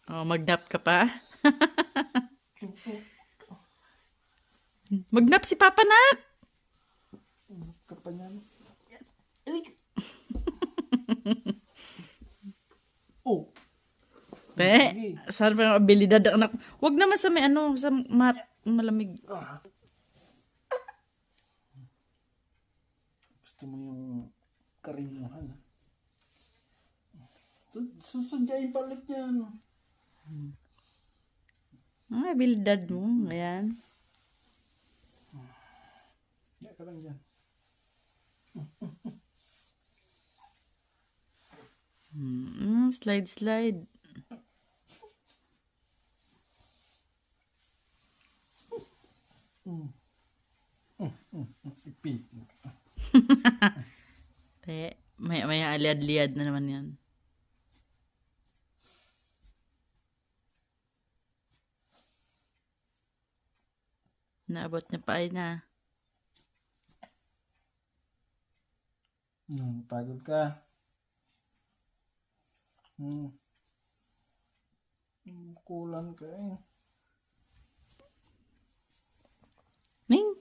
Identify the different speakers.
Speaker 1: Oh, magnap ka pa? Magnap si Papa Nak!
Speaker 2: Kapanyan. Oh.
Speaker 1: Pe, saan ba yung abilidad ng anak? Huwag naman sa may ano, sa malamig.
Speaker 2: Gusto mo yung karimuhan, ha? Susundyain palit yan.
Speaker 1: Ang abilidad mo, ayan.
Speaker 2: Hindi ka lang dyan.
Speaker 1: Slide, slide.
Speaker 2: Ipitin ka.
Speaker 1: Pe, may aliad-liad na naman yan. Naabot niya pa ay na.
Speaker 2: Pagod ka. Kulan ka eh.
Speaker 1: Ning!